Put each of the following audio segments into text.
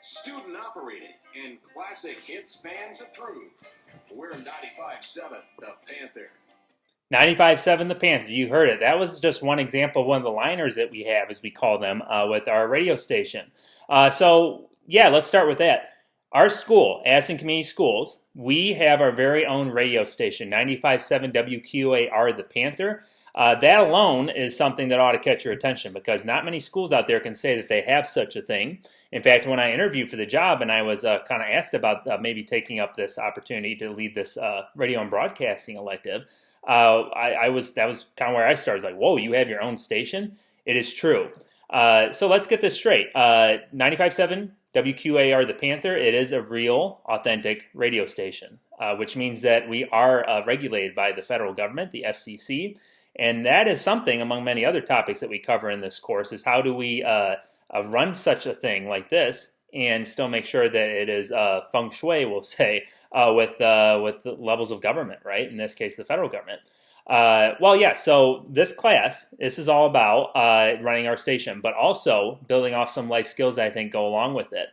student operated, and classic hits fans approve. We're 95.7 The Panther. 95.7 The Panther, you heard it. That was just one example of one of the liners that we have, as we call them, with our radio station. Let's start with that. Our school, Addison Community Schools, we have our very own radio station, 95.7 WQAR The Panther. That alone is something that ought to catch your attention because not many schools out there can say that they have such a thing. In fact, when I interviewed for the job and I was kind of asked about maybe taking up this opportunity to lead this radio and broadcasting elective, that was kind of where I started. I was like, whoa, you have your own station? It is true. So let's get this straight. 95.7 WQAR The Panther, it is a real, authentic radio station, which means that we are regulated by the federal government, the FCC, and that is something among many other topics that we cover in this course is how do we run such a thing like this and still make sure that it is feng shui, we'll say, with the levels of government, right? In this case, the federal government. So this is all about running our station, but also building off some life skills that I think go along with it.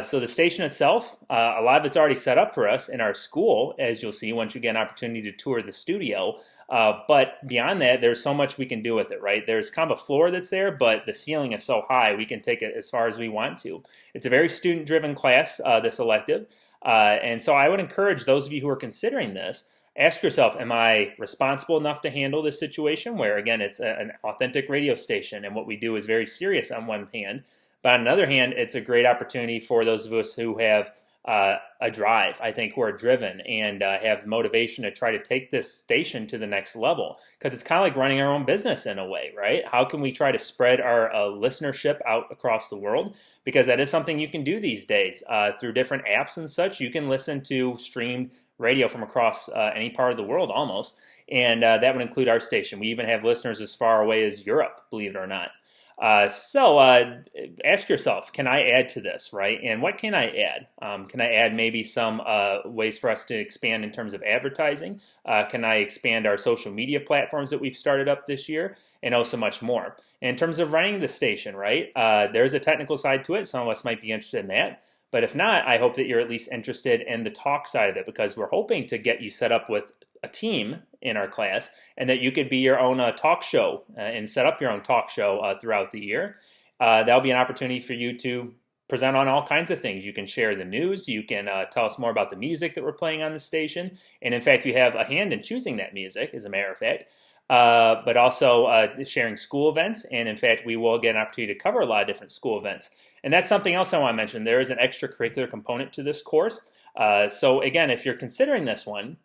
So the station itself, a lot of it's already set up for us in our school, as you'll see once you get an opportunity to tour the studio. But beyond that, there's so much we can do with it, right? There's kind of a floor that's there, but the ceiling is so high, we can take it as far as we want to. It's a very student-driven class, this elective. And so I would encourage those of you who are considering this, ask yourself, am I responsible enough to handle this situation where, again, it's an authentic radio station and what we do is very serious on one hand, but on the other hand, it's a great opportunity for those of us who have a drive, I think, who are driven and have motivation to try to take this station to the next level. Because it's kind of like running our own business in a way, right? How can we try to spread our listenership out across the world? Because that is something you can do these days. Through different apps and such, you can listen to streamed radio from across any part of the world almost. And that would include our station. We even have listeners as far away as Europe, believe it or not. Ask yourself, can I add to this, right? And what can I add? Can I add maybe some ways for us to expand in terms of advertising? Can I expand our social media platforms that we've started up this year? And also much more. And in terms of running the station, right? There's a technical side to it. Some of us might be interested in that. But if not, I hope that you're at least interested in the talk side of it because we're hoping to get you set up with a team in our class and that you could be your own talk show and set up your own talk show throughout the year. That'll be an opportunity for you to present on all kinds of things. You can share the news. You can tell us more about the music that we're playing on the station. And in fact, you have a hand in choosing that music, as a matter of fact. But also sharing school events. And in fact, we will get an opportunity to cover a lot of different school events. And that's something else I want to mention. There is an extracurricular component to this course. So again, if you're considering this one,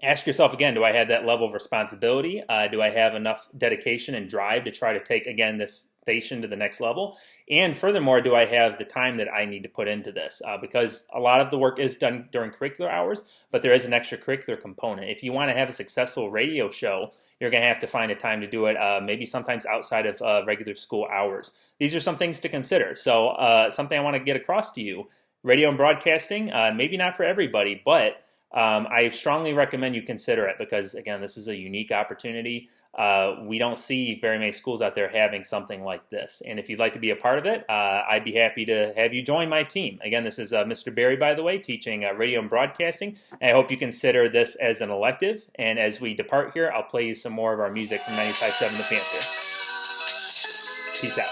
ask yourself again, do I have that level of responsibility? Do I have enough dedication and drive to try to take, again, this station to the next level? And furthermore, do I have the time that I need to put into this? Because a lot of the work is done during curricular hours, but there is an extracurricular component. If you want to have a successful radio show, you're going to have to find a time to do it, maybe sometimes outside of regular school hours. These are some things to consider. So something I want to get across to you, radio and broadcasting, maybe not for everybody, but I strongly recommend you consider it because, again, this is a unique opportunity. We don't see very many schools out there having something like this. And if you'd like to be a part of it, I'd be happy to have you join my team. Again, this is Mr. Barry, by the way, teaching radio and broadcasting. And I hope you consider this as an elective. And as we depart here, I'll play you some more of our music from 95.7 The Panther. Peace out.